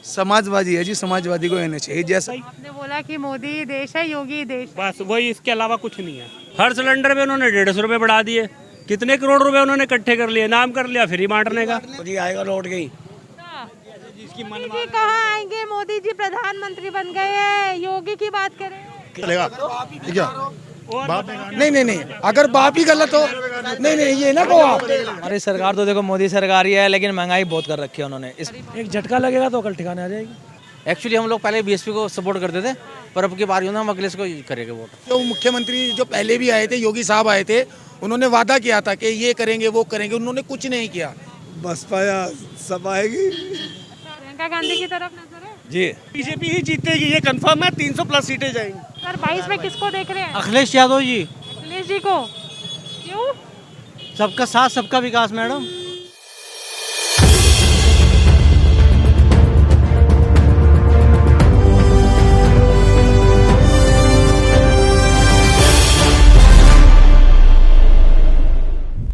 समाजवादी है जी, समाजवादी को रहना चाहिए। जैसा आपने बोला कि मोदी देश है, योगी देश है। बस वही, इसके अलावा कुछ नहीं है। हर सिलेंडर पे उन्होंने 150 रुपए बढ़ा दिए। कितने करोड़ रुपए उन्होंने इकट्ठे कर लिए, नाम कर लिया फ्री बांटने का। मोदी आएगा लौट गई। मोदी जी कहाँ आएंगे? मोदी जी प्रधानमंत्री बन गए हैं। योगी की बात करें चलेगा क्या? नहीं, अगर बाप ही गलत हो, नहीं ये ना को आप। हमारी सरकार तो देखो मोदी सरकार ही है, लेकिन महंगाई बहुत कर रखी है उन्होंने। एक झटका लगेगा तो कल ठिकाने आ जाएगी। एक्चुअली हम लोग पहले बीएसपी को सपोर्ट करते थे, पर अब की बार हम अखिलेश को करेंगे वोट। जो मुख्यमंत्री जो पहले भी आए थे, योगी साहब आए थे, उन्होंने वादा किया था कि ये करेंगे वो करेंगे, उन्होंने कुछ नहीं किया। बसपा या सब आएगी। प्रियंका गांधी की तरफ नजर है जी, बीजेपी ही जीतेगी, ये कंफर्म है। 300+ सीटें जाएंगी। 2022 में किसको देख रहे हैं? अखिलेश यादव जी, अखिलेश जी को। क्यों? सबका साथ सबका विकास मैडम।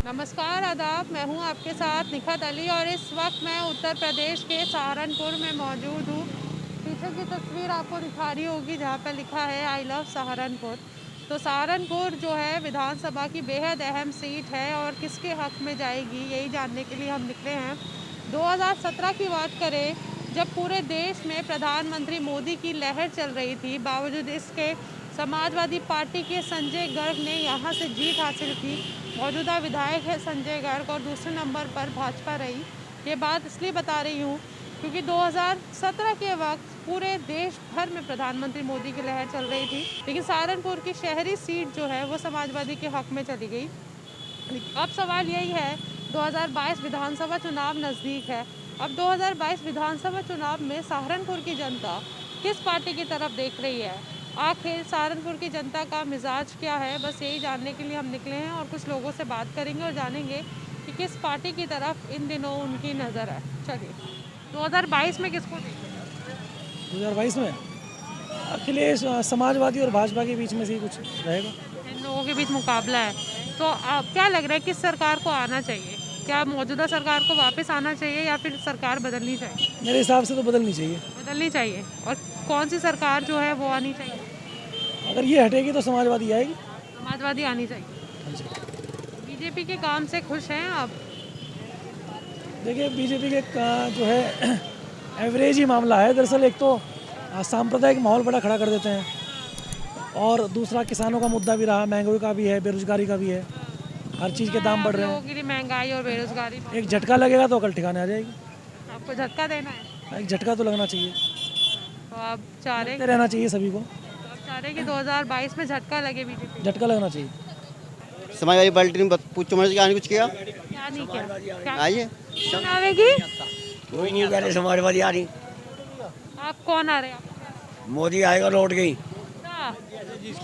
नमस्कार, आदाब। मैं हूं आपके साथ निखत अली और इस वक्त मैं उत्तर प्रदेश के सहारनपुर में मौजूद हूं। पीछे की तस्वीर आपको दिखा रही होगी जहां पर लिखा है आई लव सहारनपुर। तो सहारनपुर जो है विधानसभा की बेहद अहम सीट है और किसके हक में जाएगी यही जानने के लिए हम निकले हैं। 2017 की बात करें, जब पूरे देश में प्रधानमंत्री मोदी की लहर चल रही थी, बावजूद इसके समाजवादी पार्टी के संजय गर्ग ने यहाँ से जीत हासिल की। मौजूदा विधायक है संजय गर्ग और दूसरे नंबर पर भाजपा रही। ये बात इसलिए बता रही हूँ क्योंकि 2017 के वक्त पूरे देश भर में प्रधानमंत्री मोदी की लहर चल रही थी, लेकिन सहारनपुर की शहरी सीट जो है वो समाजवादी के हक में चली गई। अब सवाल यही है, 2022 विधानसभा चुनाव नज़दीक है। अब 2022 विधानसभा चुनाव में सहारनपुर की जनता किस पार्टी की तरफ देख रही है? आखिर सहारनपुर की जनता का मिजाज क्या है? बस यही जानने के लिए हम निकले हैं और कुछ लोगों से बात करेंगे और जानेंगे कि किस पार्टी की तरफ इन दिनों उनकी नज़र है। चलिए, 2022 में किसको देखें? 2022 में अखिलेश, समाजवादी और भाजपा के बीच में से ही कुछ रहेगा। इन लोगों के बीच मुकाबला है। तो आप क्या लग रहा है किस सरकार को आना चाहिए? क्या मौजूदा सरकार को वापस आना चाहिए या फिर सरकार बदलनी चाहिए? मेरे हिसाब से तो बदलनी चाहिए। बदलनी चाहिए। और कौन सी सरकार जो है वो आनी चाहिए? अगर ये हटेगी तो समाजवादी आएगी। समाजवादी आनी चाहिए। बीजेपी के काम से खुश हैं आप? देखिए, बीजेपी के जो है एवरेज ही मामला है। दरअसल एक तो सांप्रदायिक माहौल बड़ा खड़ा कर देते हैं और दूसरा किसानों का मुद्दा भी रहा, महंगाई का भी है, बेरोजगारी का भी है, हर चीज़ के दाम बढ़ रहे हैं। लोगों की महंगाई और बेरोजगारी। एक झटका लगेगा तो कल ठिकाने आ जाएगी। आपको झटका देना है? एक झटका तो लगना चाहिए, तो आप चाह रहे रहना चाहिए सभी को। आप चाह रहे कि 2022 में झटका लगे बीजेपी? झटका लगना चाहिए। समाजवादी पार्टी ने पूछो मुझे क्या कुछ किया? क्या नहीं किया? आइए कौन आवेगी? कोई नहीं कह रहे समाजवादी आ रही। आप कौन आ रहे हैं? मोदी आएगा लौट गई।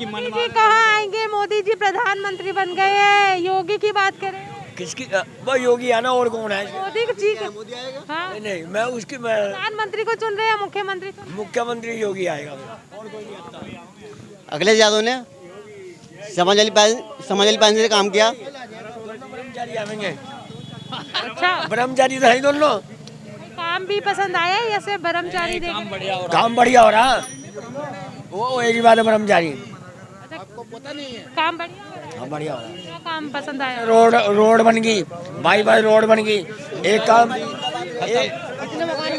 मोदी जी कहाँ आएंगे? मोदी जी प्रधानमंत्री बन गए हैं। योगी की बात करें। किसकी? वो योगी आना, और कौन है? मोदी जी हाँ? नहीं, मैं उसकी प्रधानमंत्री को चुन रहे हैं, मुख्यमंत्री मुख्यमंत्री योगी आएगा। और कोई नहीं आता। अखिलेश यादव ने समाजवादी पार्टी से काम किया। ब्रह्मचारी आवेंगे। अच्छा, ब्रह्मचारी तो है दोनों। काम भी पसंद आया या सिर्फ ब्रह्मचारी देख? काम बढ़िया हो रहा। वो एक ही बात है, ब्रह्मचारी। आपको पता नहीं है? काम बढ़िया हो रहा है? हाँ, बढ़िया हो रहा है। क्या काम पसंद आया? रोड बन गई, बाई रोड बन गई। एक काम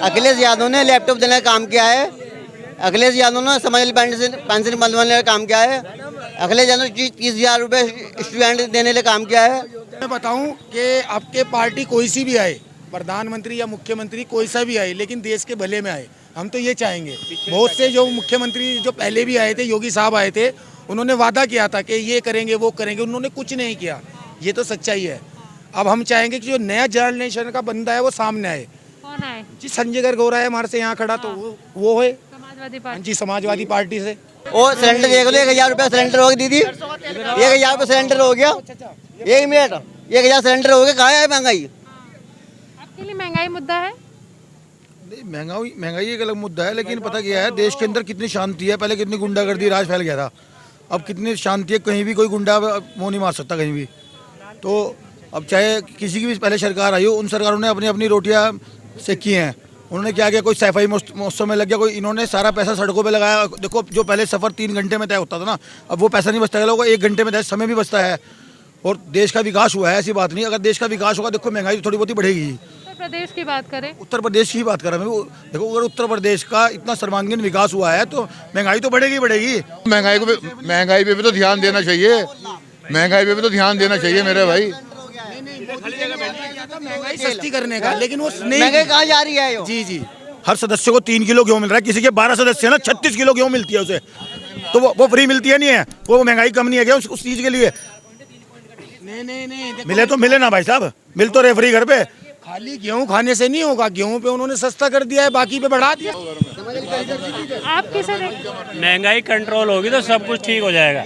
अखिलेश यादव ने लैपटॉप देने का काम किया है। अखिलेश यादव ने समाजवादी पार्टी से पेंशन बंधवाने का काम किया है। अखिलेश यादव ने 30,000 रुपये स्टूडेंट देने का काम किया है। मैं बताऊं कि आपके पार्टी कोई सी भी आए, प्रधानमंत्री या मुख्यमंत्री कोई सा भी आए, लेकिन देश के भले में आए, हम तो ये चाहेंगे। बहुत से जो मुख्यमंत्री जो पहले भी आए थे, योगी साहब आए थे, उन्होंने वादा किया था कि ये करेंगे वो करेंगे, उन्होंने कुछ नहीं किया। ये तो सच्चाई है। अब हम चाहेंगे कि जो नया जनरेशन का बंदा है वो सामने आए। कौन आए? जी, संजय गर्ग हो रहा है हमारे से यहाँ खड़ा, तो वो है समाजवादी पार्टी। जी, समाजवादी पार्टी से। और सिलेंडर देख लो, 1,000 रुपये सिलेंडर हो गया दीदी। 1,000 रुपये सिलेंडर हो गया। 1 मिनट, 1,000 सिलेंडर हो गया। कहाँ है महंगाई? आपके लिए महंगाई मुद्दा है? नहीं, महंगाई एक अलग मुद्दा है, लेकिन पता क्या है, देश के अंदर कितनी शांति है। पहले कितनी गुंडागर्दी राज फैल गया था, अब कितनी शांति है। कहीं भी कोई गुंडा मुँह नहीं मार सकता कहीं भी। तो अब चाहे किसी की भी पहले सरकार आई हो, उन सरकारों ने अपनी अपनी रोटियां सेकी हैं, उन्होंने क्या किया, कोई सफाई महोत्सव में लग गया, कोई इन्होंने सारा पैसा सड़कों पे लगाया। देखो जो पहले सफ़र 3 घंटे में तय होता था ना, अब वो पैसा नहीं बचता है, लोगों को 1 घंटे में तय, समय भी बचता है और देश का विकास हुआ है। ऐसी बात नहीं, अगर देश का विकास होगा देखो महंगाई थोड़ी बहुत ही बढ़ेगी। उत्तर प्रदेश की बात करें, उत्तर प्रदेश की बात कर रहा हूँ, देखो अगर उत्तर प्रदेश का इतना सर्वांगीण विकास हुआ है तो महंगाई तो बढ़ेगी बढ़ेगी। महंगाई पे भी तो ध्यान देना चाहिए, महंगाई पे भी तो ध्यान देना चाहिए मेरे भाई। महंगाई सस्ती करने का, लेकिन वो नहीं। महंगाई कहाँ जा रही है? जी जी, हर सदस्य को 3 किलो गेहूँ मिल रहा है, किसी के 12 सदस्य है ना 36 किलो गेहूँ मिलती है उसे, तो वो फ्री मिलती है नहीं है, वो महंगाई कम नहीं है क्या उस चीज़ के लिए? नहीं मिले तो मिले ना भाई साहब, मिल तो रहे फ्री घर पे। खाली गेहूं खाने से नहीं होगा, गेहूं पे उन्होंने सस्ता कर दिया है, बाकी पे बढ़ा दिया। आप किसे देखते? महंगाई कंट्रोल होगी तो सब कुछ ठीक हो जाएगा।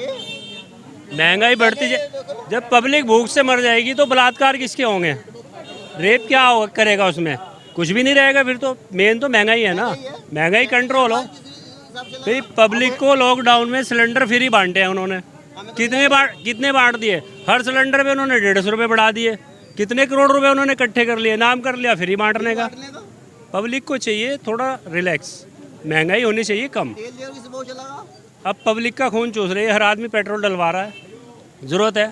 महंगाई बढ़ती जब पब्लिक भूख से मर जाएगी तो बलात्कार किसके होंगे, रेप क्या करेगा, उसमें कुछ भी नहीं रहेगा। फिर तो मेन तो महंगाई है ना, महंगाई कंट्रोल हो। फिर पब्लिक को लॉकडाउन में सिलेंडर फ्री बांटे हैं उन्होंने, कितने बांट दिए, हर सिलेंडर पे उन्होंने 150 रुपये बढ़ा दिए, कितने करोड़ रुपए उन्होंने इकट्ठे कर लिए, नाम कर लिया फ्री बांटने का। पब्लिक को चाहिए थोड़ा रिलैक्स, महंगाई होनी चाहिए कम। अब पब्लिक का खून चूस रही है, हर आदमी पेट्रोल डलवा रहा है, ज़रूरत है।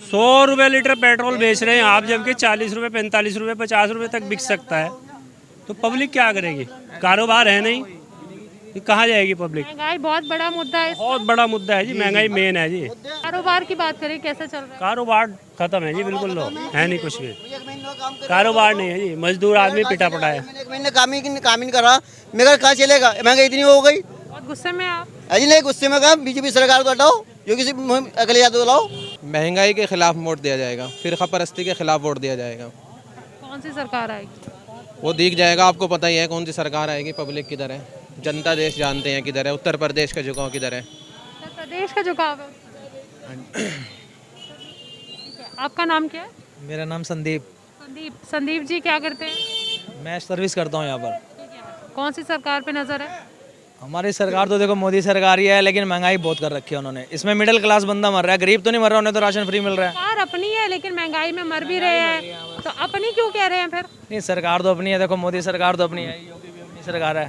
100 रुपये लीटर पेट्रोल बेच रहे हैं आप, जबकि 40 रुपये 45 रुपये 50 रुपये तक बिक सकता है, तो पब्लिक क्या करेगी? कारोबार है नहीं, कहाँ जाएगी पब्लिक? महंगाई बहुत बड़ा मुद्दा है, बहुत बड़ा मुद्दा है जी, महंगाई मेन है जी। कारोबार की बात करें, कैसे चल रहा है? कारोबार खत्म है जी, बिल्कुल लो है नहीं, कुछ भी कारोबार नहीं है जी, मजदूर आदमी पिटा पड़ा है। 1 महीने काम ही नहीं कर रहा, मेरा कहाँ चलेगा? महंगाई इतनी हो गई। बहुत गुस्से में आप? अजी नहीं, गुस्से में कहा बीजेपी सरकार को हटाओ, जो किसी अगले याद लाओ। महंगाई के खिलाफ वोट दिया जाएगा, फिर परस्ती के खिलाफ वोट दिया जाएगा। कौन सी सरकार आएगी? वो दिख जाएगा, आपको पता ही है कौन सी सरकार आएगी। पब्लिक किधर है, जनता देश जानते हैं किधर है, उत्तर प्रदेश का झुकाव किधर है। उत्तर प्रदेश का झुकाव है। आपका नाम क्या है? मेरा नाम संदीप, संदीप जी क्या करते हैं? मैं सर्विस करता हूँ यहाँ पर। कौन सी सरकार पे नजर है? हमारी सरकार तो देखो मोदी सरकार ही है, लेकिन महंगाई बहुत कर रखी है उन्होंने। इसमें मिडिल क्लास बंदा मर रहा है, गरीब तो नहीं मर रहा, उन्हें तो राशन फ्री मिल रहा है। सरकार अपनी है, लेकिन महंगाई में मर भी रहे हैं, तो अपनी क्यों कह रहे हैं फिर? नहीं, सरकार तो अपनी है, देखो मोदी सरकार तो अपनी है, योगी भी अपनी सरकार है,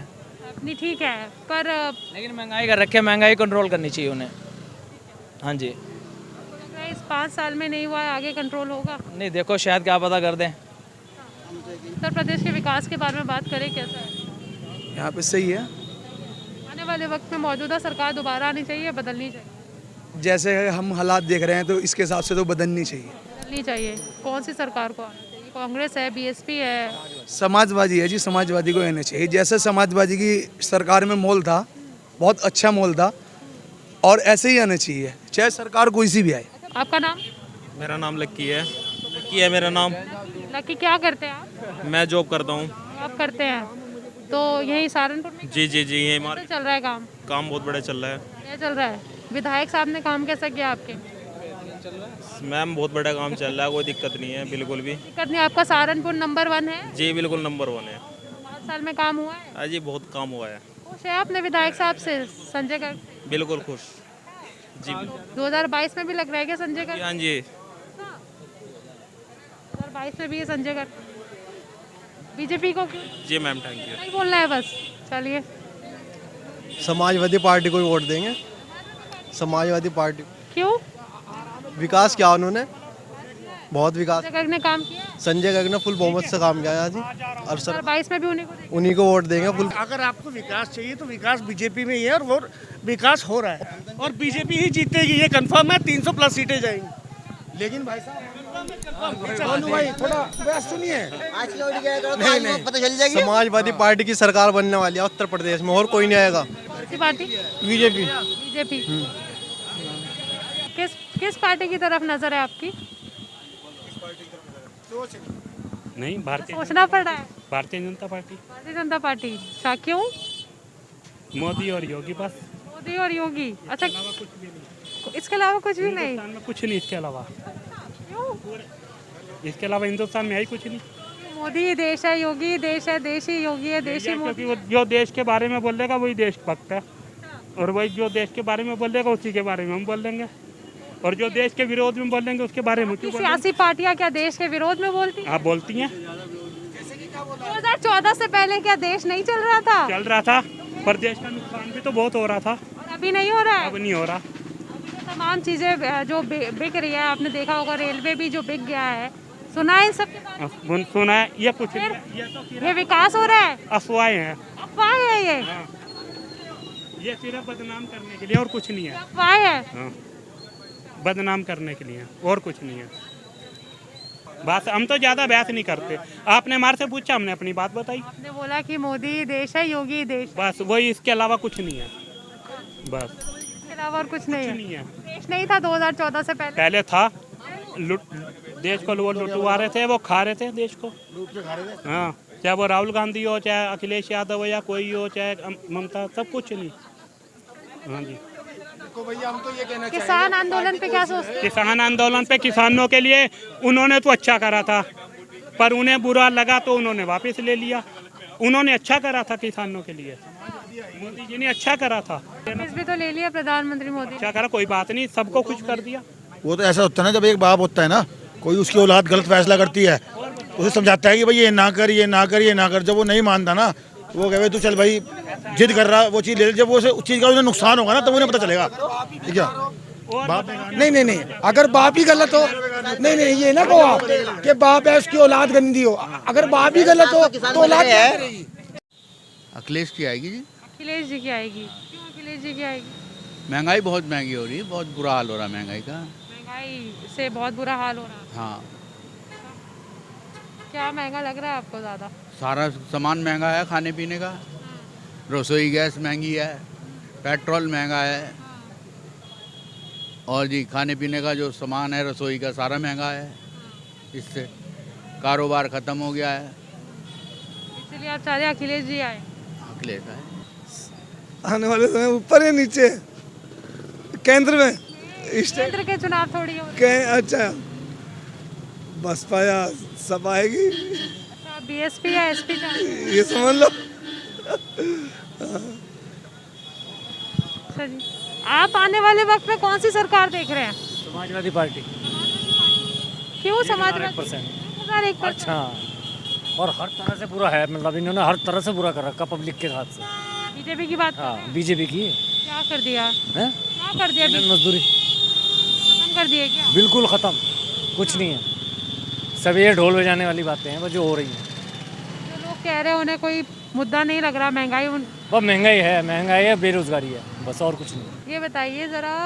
अपनी ठीक है, पर लेकिन महंगाई कर रखी है, महंगाई कंट्रोल करनी चाहिए उन्हें। हाँ जी, इस 5 साल में नहीं हुआ है, आगे कंट्रोल होगा? नहीं देखो शायद क्या पता कर दें। उत्तर प्रदेश के विकास के बारे में बात करें, कैसा है? यहाँ पे सही है, आने वाले वक्त में मौजूदा सरकार दोबारा आनी चाहिए, बदलनी चाहिए? जैसे हम हालात देख रहे हैं तो इसके हिसाब से तो बदलनी चाहिए। बदलनी चाहिए। कौन सी सरकार को आना चाहिए? कांग्रेस है, बीएसपी है? समाजवादी है जी, समाजवादी को आना चाहिए। जैसे समाजवादी की सरकार में मोल था, बहुत अच्छा मोल था, और ऐसे ही आना चाहिए, चाहे सरकार कोई सी भी आए। आपका नाम? मेरा नाम लक्की है। लक्की है मेरा नाम। लकी, क्या करते हैं आप? मैं जॉब करता हूँ। आप करते हैं, तो यही सहारनपुर में? जी जी जी, ये कैसे चल रहा है काम? काम बहुत बड़ा चल रहा है। क्या चल रहा है? विधायक साहब ने काम कैसा किया आपके? मैम बहुत बड़ा काम चल रहा है, कोई दिक्कत नहीं है, बिल्कुल भी दिक्कत नहीं। आपका सहारनपुर नंबर 1 है? जी बिल्कुल नंबर 1 है। 5 साल में काम हुआ है? हाँ जी, बहुत काम हुआ है। खुश है आपने विधायक साहब से, संजय गर्ग? बिल्कुल खुश जी। 2022 में भी लग रहा है क्या संजय गर्ग? हाँ जी, 2022 में भी है संजय गर्ग। बीजेपी को क्यों? जी मैम, थैंक यू। नहीं बोलना है बस, चलिए। समाजवादी पार्टी को ही वोट देंगे, समाजवादी पार्टी। क्यों? विकास किया उन्होंने, बहुत विकास। संजय गर्ग ने काम किया? संजय गर्ग ने फुल बहुमत से काम किया जी, और 2022 में भी उन्हीं को देंगे? उन्हीं को वोट देंगे फुल। अगर आपको विकास चाहिए तो विकास बीजेपी में ही है, और वो विकास हो रहा है, और बीजेपी ही जीतेगी, ये कंफर्म है। 300 प्लस सीटें जाएंगी। लेकिन भाई साहब भाई थोड़ा बस सुनिए, पता चल जाएगी। समाजवादी पार्टी की सरकार बनने वाली है उत्तर प्रदेश में, और कोई नहीं आएगा। कौन सी पार्टी? बीजेपी। बीजेपी। किस पार्टी की तरफ नजर है आपकी? नहीं, भारतीय सोचना पड़ रहा है। Bharatiya Janata party, Bharatiya Janata party. अच्छा, क्यों? मोदी और योगी, बस। मोदी और योगी, अच्छा, इसके अलावा कुछ भी नहीं? हिंदुस्तान में कुछ नहीं इसके अलावा, क्यों? इसके अलावा हिंदुस्तान में है ही कुछ नहीं। मोदी ही देश है, योगी ही देश है, देश ही योगी है, देश ही मोदी। क्योंकि वो जो देश के बारे में बोलेगा वही देशभक्त है, और वही जो देश के बारे में बोलेगा उसी के बारे में हम बोल देंगे, और जो देश के विरोध में बोलेंगे उसके बारे में क्यों बोलेंगे? सियासी पार्टियां क्या देश के विरोध में बोलती हैं? आप बोलती हैं, 2014 से पहले क्या देश नहीं चल रहा था? चल रहा था, पर देश का नुकसान भी तो बहुत हो रहा था। और अभी नहीं हो रहा है? अब नहीं हो रहा। तमाम चीजें जो बिक रही है, आपने देखा होगा रेलवे भी जो बिक गया है, सुना है इन सब के बारे में? सुना है, ये कुछ ये विकास हो रहा है? अफवाहें हैं। अफवाह है ये? ये सिर्फ बदनाम करने के लिए और कुछ नहीं है। अफवाह है? हाँ, बदनाम करने के लिए और कुछ नहीं है। बस हम तो ज्यादा बहस नहीं करते। आपने हमारे से पूछा, हमने अपनी बात बताई। आपने बोला कि मोदी देश है, योगी देश, बस वही, इसके अलावा कुछ नहीं है। बस इसके अलावा और कुछ नहीं नहीं है। देश नहीं था 2014 से पहले? पहले था, देश को वो लुटवा रहे थे, वो खा रहे थे देश को। हाँ, चाहे वो राहुल गांधी हो, चाहे अखिलेश यादव हो, या कोई हो, चाहे ममता, सब कुछ नहीं। हाँ जी। देखो भैया, हम तो ये कहना किसान आंदोलन पे क्या सोचते हैं? किसान आंदोलन पे किसानों के लिए उन्होंने तो अच्छा करा था, पर उन्हें बुरा लगा तो उन्होंने वापस ले लिया। उन्होंने अच्छा करा था किसानों के लिए, मोदी जी ने अच्छा करा था। वापस भी तो ले लिया प्रधानमंत्री मोदी। अच्छा करा, कोई बात नहीं, सबको खुश कर दिया। वो तो ऐसा होता है ना, जब एक बाप होता है ना, कोई उसकी औलाद गलत फैसला करती है तो उसे समझाता है कि भाई ये ना कर, ये ना कर, ये ना कर। जब वो नहीं मानता ना, तो वो कहे तू चल भाई, जिद कर रहा वो चीज़ ले ले। जब वो उस चीज़ का उन्हें नुकसान होगा ना, तब उन्हें पता चलेगा। ठीक है, बाप नहीं, अगर बाप ही गलत हो, नहीं ये ना कहो आप कि बाप है उसकी औलाद गंदी हो। अगर बाप ही गलत हो तो औलाद क्या करेगी? अखिलेश की आएगी जी। अखिलेश जी की आएगी? क्यों अखिलेश जी की आएगी? महंगाई बहुत महंगी हो रही है, बहुत बुरा हाल हो रहा है महंगाई का। महंगाई से बहुत बुरा हाल हो रहा है। हाँ, क्या महंगा लग रहा है आपको ज़्यादा? सारा सामान महंगा है, खाने पीने का, रसोई गैस महंगी है, पेट्रोल महंगा है, और जी खाने पीने का जो सामान है रसोई का सारा महंगा है। इससे कारोबार ख़त्म हो गया है। इसलिए आप चाह रहे हैं अखिलेश जी आए? अखिलेश है आने वाले समय ऊपर या नीचे, केंद्र में, केंद्र के चुनाव थोड़ी हो। अच्छा बसपा या सब आएगी, अच्छा, बीएसपी या एसपी का? ये समझ लो। अच्छा जी, आप आने वाले वक्त में कौन सी सरकार देख रहे हैं? समाजवादी पार्टी। क्यों समाजवादी? 1%। अच्छा, और हर तरह से बुरा है, मतलब इन्होंने हर तरह से बुरा कर रखा पब्लिक के साथ से। बीजेपी की बात? हाँ, बीजेपी की। क्या कर दिया? हैं? क्या कर दिया? मजदूरी खत्म कर दिए क्या? बिल्कुल ख़त्म, कुछ नहीं है। सब ये ढोल बजाने वाली बातें हैं, वो जो हो रही हैं। जो लोग कह रहे हैं उन्हें कोई मुद्दा नहीं लग रहा, महंगाई बस महंगाई है, बेरोजगारी है, बस और कुछ नहीं। ये बताइए ज़रा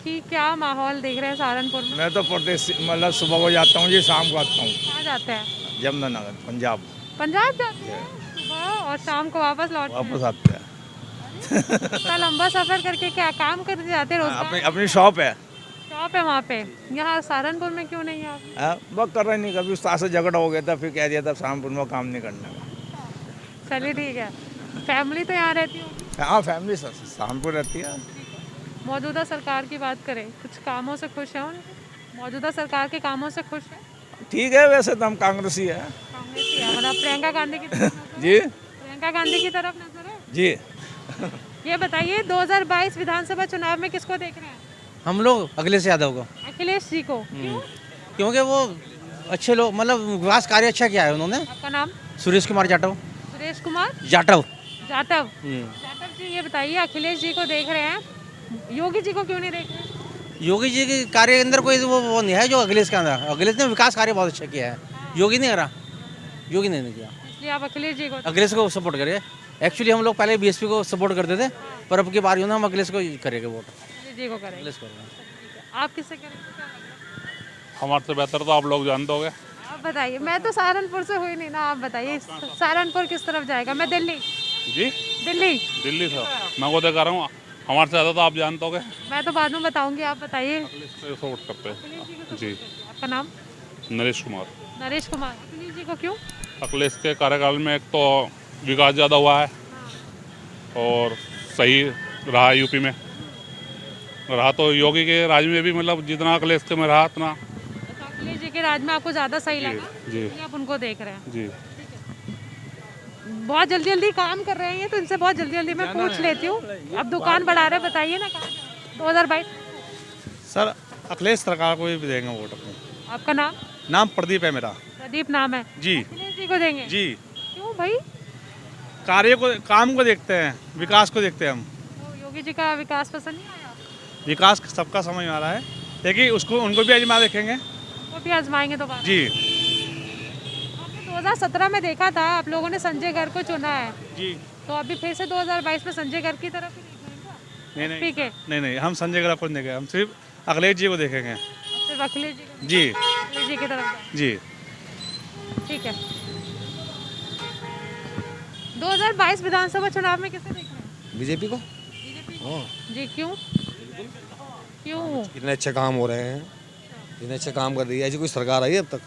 कि क्या माहौल देख रहे हैं सहारनपुर में? मैं तो प्रदेश मतलब सुबह को जाता हूँ जी, शाम को आता हूँ। कहाँ जाते हैं? यमुनानगर, पंजाब। पंजाब जाते हैं सुबह और शाम को वापस लौटते हैं? वापस आते हैं। इतना लंबा सफ़र करके क्या काम करने जाते हैं? रोज़गार अपनी शॉप है। शॉप है वहाँ पे? यहाँ सहारनपुर में क्यों नहीं है आप? वो कर रहे नहीं, कभी उस्ताद से झगड़ा हो गया था, फिर कह दिया था सहारनपुर में काम नहीं करने का। चलिए ठीक है। फैमिली तो यहाँ रहती होगी? हाँ, फैमिली सहारनपुर रहती है। मौजूदा सरकार की बात करें, कुछ कामों से खुश हैं? मौजूदा सरकार के कामों से खुश हैं? ठीक है, वैसे तो हम कांग्रेसी है। कांग्रेसी है, मतलब प्रियंका गांधी की तरफ नजर है? जी, प्रियंका गांधी की तरफ नजर है? जी। ये बताइए 2022 विधानसभा चुनाव में किसको देख रहे हैं? हम लोग अखिलेश यादव को, अखिलेश जी को। क्यों? क्योंकि वो अच्छे लोग, मतलब विकास कार्य अच्छा किया है उन्होंने। आपका नाम? सुरेश कुमार जाटव। सुरेश कुमार जाटव। जाटव जी, ये बताइए अखिलेश जी को देख रहे हैं, योगी जी को क्यों नहीं देख रहे? योगी जी के कार्य के अंदर कोई वो नहीं है जो अखिलेश के अंदर। अखिलेश ने विकास कार्य बहुत अच्छा किया है, योगी नहीं करा, योगी ने नहीं किया। इसलिए आप अखिलेश जी को? अखिलेश को सपोर्ट करिए। एक्चुअली हम लोग पहले बीएसपी को सपोर्ट करते थे, पर अब की बार यूँ ना हम अखिलेश को करेंगे वोट। अखिलेश जी को करेंगे? अखिलेश करेंगे। आप किससे करेंगे? हमारे से बेहतर तो आप लोग जानते होंगे। आप बताइए, मैं तो सहारनपुर से हुई नहीं ना, आप बताइए सहारनपुर किस तरफ जाएगा? मैं दिल्ली। जी, दिल्ली? दिल्ली से मैं वो देख रहा हूँ, हमारे से ज़्यादा तो आप जानते होंगे। मैं तो बाद में बताऊंगी, आप बताइए। सपोर्ट करते हैं जी। आपका नाम? नरेश कुमार। नरेश कुमार। अखिलेश जी को क्यों? अखिलेश के कार्यकाल में एक तो विकास ज़्यादा हुआ है और सही रहा यूपी में, रहा तो योगी के राज में भी, मतलब जितना अखिलेश के में रहा उतना। अखिलेश जी के राज में आपको ज़्यादा सही लगा, जी इसलिए आप उनको देख रहे हैं? जी। बहुत जल्दी जल्दी काम कर रहे हैं, तो इनसे बहुत जल्दी जल्दी मैं पूछ लेती हूँ। अब दुकान बढ़ा रहे, बताइए ना कहाँ 2022? सर अखिलेश सरकार को भी देंगे वोट अपने। आपका नाम? नाम प्रदीप है मेरा। प्रदीप नाम है जी। अखिलेश जी को देंगे? जी। भाई? कार्य को, काम को देखते हैं, विकास को देखते हैं हम। तो योगी जी का विकास पसंद नहीं आया? विकास सबका समझ में आ रहा है, लेकिन उसको उनको भी आजमा देखेंगे। वो भी आजमाएंगे दोबारा? जी 2017 में देखा था आप लोगों ने संजय गर्ग को चुना है, जी। तो अभी फिर से 2022 में संजय गर्ग की तरफ ही देखना है? नहीं ठीक है, नहीं, हम संजय गर्ग को नहीं देखेंगे, हम सिर्फ अखिलेश जी को देखेंगे। सिर्फ अखिलेश जी को? जी अखिलेश जी की तरफ जाएं। जी। ठीक है। 2022 विधानसभा चुनाव में किसे देख रहे हैं? बीजेपी को। जी क्यों? क्यों? इतने अच्छे काम हो रहे हैं, इतने अच्छे काम कर रही है, ऐसी कोई सरकार आई है अब तक?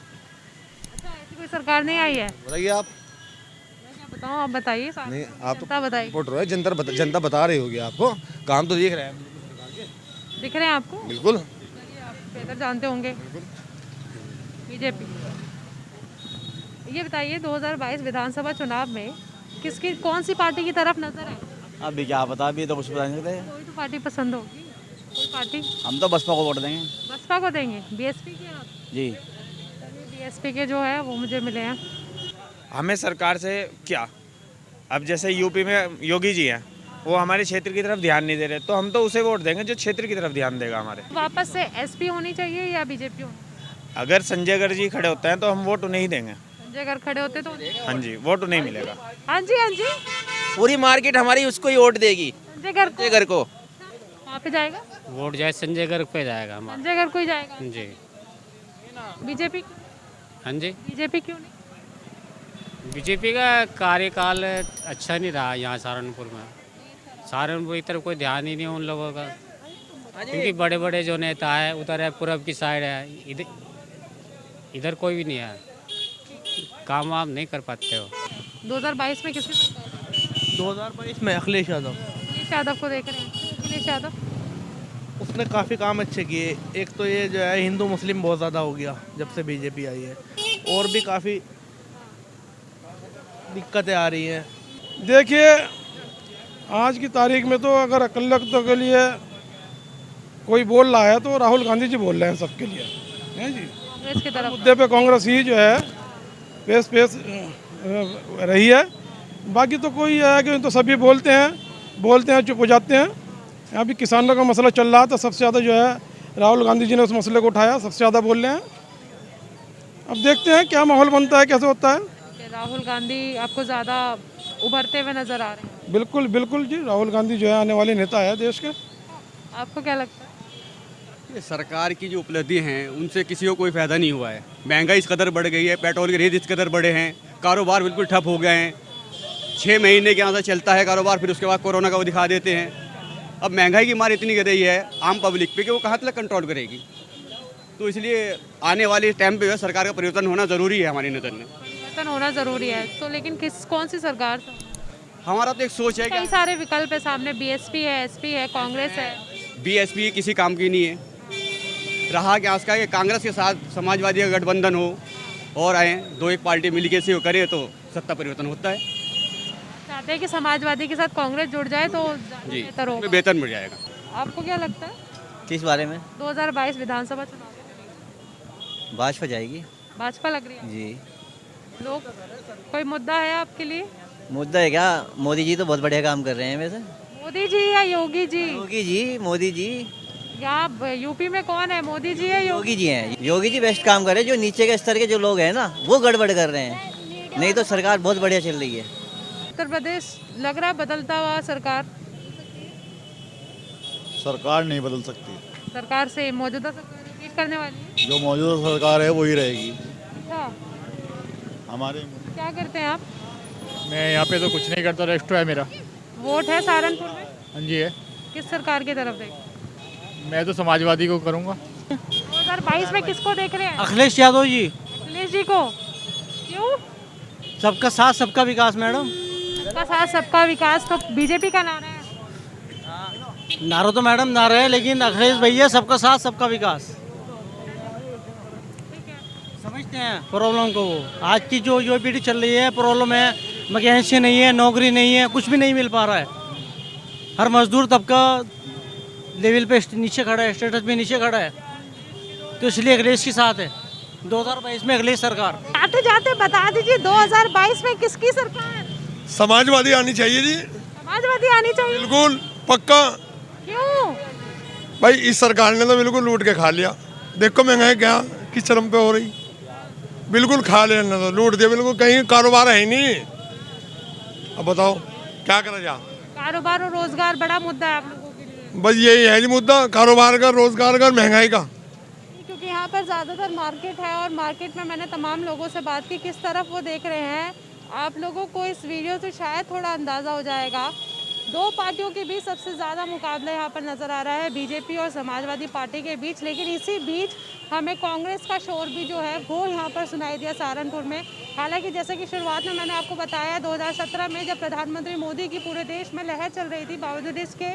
अच्छा, ऐसी कोई सरकार नहीं आई है? बताइए आप। मैं क्या बताऊँ, आप बताइए। नहीं, आप जनता बताइए। रिपोर्टर हो, जनता बता रही होगी आपको, काम तो दिख रहे हैं दिख रहे हैं आपको? बिल्कुल। आप बेहतर जानते होंगे। बीजेपी। ये बताइए 2022 विधानसभा चुनाव में किसकी, कौन सी पार्टी की तरफ नजर है? अभी क्या पता, अभी तो कुछ पता नहीं सकते। कोई तो पार्टी पसंद होगी, कोई पार्टी। हम तो बसपा को वोट देंगे। बसपा को देंगे? बीएसपी के आप? जी। बीएसपी के जो है वो मुझे मिले हैं। हमें सरकार से क्या, अब जैसे यूपी में योगी जी हैं, वो हमारे क्षेत्र की तरफ ध्यान नहीं दे रहे, तो हम तो उसे वोट देंगे जो क्षेत्र की तरफ ध्यान देगा हमारे। वापस से एसपी होनी चाहिए या बीजेपी होनी? अगर संजय गर्ग जी खड़े होते हैं तो हम वोट उन्हें ही देंगे। संजय गर्ग खड़े होते तो? हाँ जी, वोट उन्हें ही मिलेगा। हाँ जी, हाँ जी। पूरी मार्केट हमारी उसको ही वोट देगी, संजय गर्ग को। संजय गर्ग को। वहाँ पे जाएगा? वोट जाए संजय गर्ग पे जाएगा हमारा। संजय गर्ग को ही जाएगा? जी। बीजेपी? हाँ जी। बीजेपी क्यों नहीं? बीजेपी का कार्यकाल अच्छा नहीं रहा यहाँ सहारनपुर में। सहारनपुर की तरफ कोई ध्यान ही नहीं है उन लोगों का, क्योंकि बड़े बड़े जो नेता है उधर है, पूरब की साइड है, इधर कोई भी नहीं है, काम वाम नहीं कर पाते हो। 2022 में किसकी सरकार है? 2022 में अखिलेश यादव। अखिलेश यादव को देख रहे हैं? अखिलेश यादव उसने काफ़ी काम अच्छे किए। एक तो ये जो है हिंदू मुस्लिम बहुत ज़्यादा हो गया जब से बीजेपी आई है, और भी काफ़ी दिक्कतें आ रही हैं। देखिए आज की तारीख में तो अगर अकलतों के लिए कोई बोल रहा है तो राहुल गांधी जी बोल रहे हैं सबके लिए, हैं जी। कांग्रेस की तरफ? मुद्दे पे कांग्रेस ही जो है पेश रही है, बाकी तो कोई है कि तो सभी बोलते हैं चुप हो जाते हैं। यहाँ भी किसानों का मसला चल रहा था, सबसे ज़्यादा जो है राहुल गांधी जी ने उस मसले को उठाया, सबसे ज़्यादा बोल रहे हैं। अब देखते हैं क्या माहौल बनता है, कैसे होता है। राहुल गांधी आपको ज़्यादा उभरते हुए नजर आ रहे हैं? बिल्कुल बिल्कुल जी, राहुल गांधी जो है आने वाले नेता है देश के। आपको क्या लगता है? ये सरकार की जो उपलब्धि हैं उनसे किसी को कोई फ़ायदा नहीं हुआ है। महंगाई इस कदर बढ़ गई है, पेट्रोल के रेट इस कदर बढ़े हैं, कारोबार बिल्कुल ठप हो गए हैं। 6 महीने के अंदर चलता है कारोबार, फिर उसके बाद कोरोना का वो दिखा देते हैं। अब महंगाई की मार इतनी गिर रही है आम पब्लिक पे कि वो कहाँ तक कंट्रोल करेगी। तो इसलिए आने वाले टाइम पे सरकार का परिवर्तन होना ज़रूरी है हमारी नज़र में। परिवर्तन होना ज़रूरी है तो, लेकिन कौन सी सरकार से? हमारा तो एक सोच है कि कई सारे विकल्प है सामने, बीएसपी है, एसपी है, कांग्रेस है। बीएसपी किसी काम की नहीं है। रहा क्या उसका कि कांग्रेस के साथ समाजवादी का गठबंधन हो और आए, दो एक पार्टी मिलकर से करें तो सत्ता परिवर्तन होता है। चाहते हैं कि समाजवादी के साथ कांग्रेस जुड़ जाए तो जी, बेहतर होगा। बेहतर मिल जाएगा। आपको क्या लगता है किस बारे में? 2022 विधानसभा चुनाव भाजपा जाएगी। भाजपा लग रही है जी। लोग, कोई मुद्दा है आपके लिए? मुद्दा है क्या, मोदी जी तो बहुत बढ़िया काम कर रहे हैं वैसे। मोदी जी या योगी जी? योगी जी, मोदी जी। यहाँ यूपी में कौन है, मोदी जी या योगी जी हैं। योगी जी बेस्ट काम कर रहे हैं, जो नीचे के स्तर के जो लोग हैं ना वो गड़बड़ कर रहे हैं, नहीं तो सरकार बहुत बढ़िया चल रही है। उत्तर प्रदेश लग रहा है बदलता हुआ सरकार? सरकार नहीं बदल सकती, सरकार से मौजूदा सरकार रिपीट करने वाली है? जो मौजूदा सरकार है वही रहेगी। अच्छा, हमारे क्या करते हैं आप? मैं यहाँ पे तो कुछ नहीं करता, रेस्ट है मेरा। वोट है सहारनपुर में? हाँ जी है। किस सरकार की तरफ देख? मैं तो समाजवादी को करूँगा। 2022 में किसको देख रहे हैं? अखिलेश यादव जी। अखिलेश जी को क्यों? सबका साथ सबका विकास मैडम। सबका साथ सबका विकास तो बीजेपी का नारा है। नारा तो मैडम नारा है, लेकिन अखिलेश भैया सबका साथ सबका विकास समझते हैं प्रॉब्लम को। वो आज की जो युवा पीढ़ी चल रही है, प्रॉब्लम है, वैकेंसी नहीं है, नौकरी नहीं है, कुछ भी नहीं मिल पा रहा है। हर मजदूर तबका लेवल पे नीचे खड़ा है, स्टेटस में नीचे खड़ा है, तो इसलिए अखिलेश के साथ है 2022 में अखिलेश सरकार। जाते जाते बता दीजिए 2022 में किसकी सरकार? समाजवादी आनी चाहिए जी, समाजवादी आनी चाहिए। बिल्कुल पक्का। क्यों? भाई इस सरकार ने तो बिल्कुल लूट के खा लिया। देखो महंगाई क्या किस चरम पे हो रही, बिल्कुल खा लेना, तो लूट दिया बिल्कुल, कहीं कारोबार है ही नहीं। अब बताओ क्या करा जा। कारोबार और रोजगार बड़ा मुद्दा है आप लोगों के लिए। बस यही है जी मुद्दा, कारोबार का, रोजगार का, महंगाई का। क्योंकि यहाँ पर ज़्यादातर मार्केट है और मार्केट में मैंने तमाम लोगों से बात की किस तरफ वो देख रहे हैं। आप लोगों को इस वीडियो से शायद थोड़ा अंदाज़ा हो जाएगा। दो पार्टियों के बीच सबसे ज़्यादा मुकाबला यहाँ पर नज़र आ रहा है, बीजेपी और समाजवादी पार्टी के बीच। लेकिन इसी बीच हमें कांग्रेस का शोर भी जो है वो यहाँ पर सुनाई दिया सहारनपुर में। हालांकि जैसे कि शुरुआत में मैंने आपको बताया 2017 में जब प्रधानमंत्री मोदी की पूरे देश में लहर चल रही थी, बावजूद इसके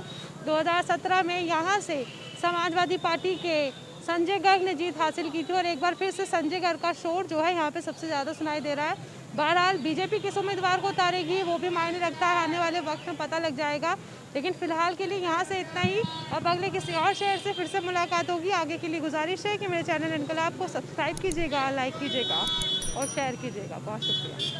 2017 में यहाँ से समाजवादी पार्टी के संजय गर्ग ने जीत हासिल की थी और एक बार फिर से संजय गर्ग का शोर जो है यहाँ पे सबसे ज़्यादा सुनाई दे रहा है। बहरहाल बीजेपी किस उम्मीदवार को उतारेगी वो भी मायने रखता है, आने वाले वक्त में पता लग जाएगा। लेकिन फिलहाल के लिए यहाँ से इतना ही। अब अगले किसी और शहर से फिर से मुलाकात होगी। आगे के लिए गुजारिश है कि मेरे चैनल इनकलाब को सब्सक्राइब कीजिएगा, लाइक कीजिएगा और शेयर कीजिएगा। बहुत शुक्रिया।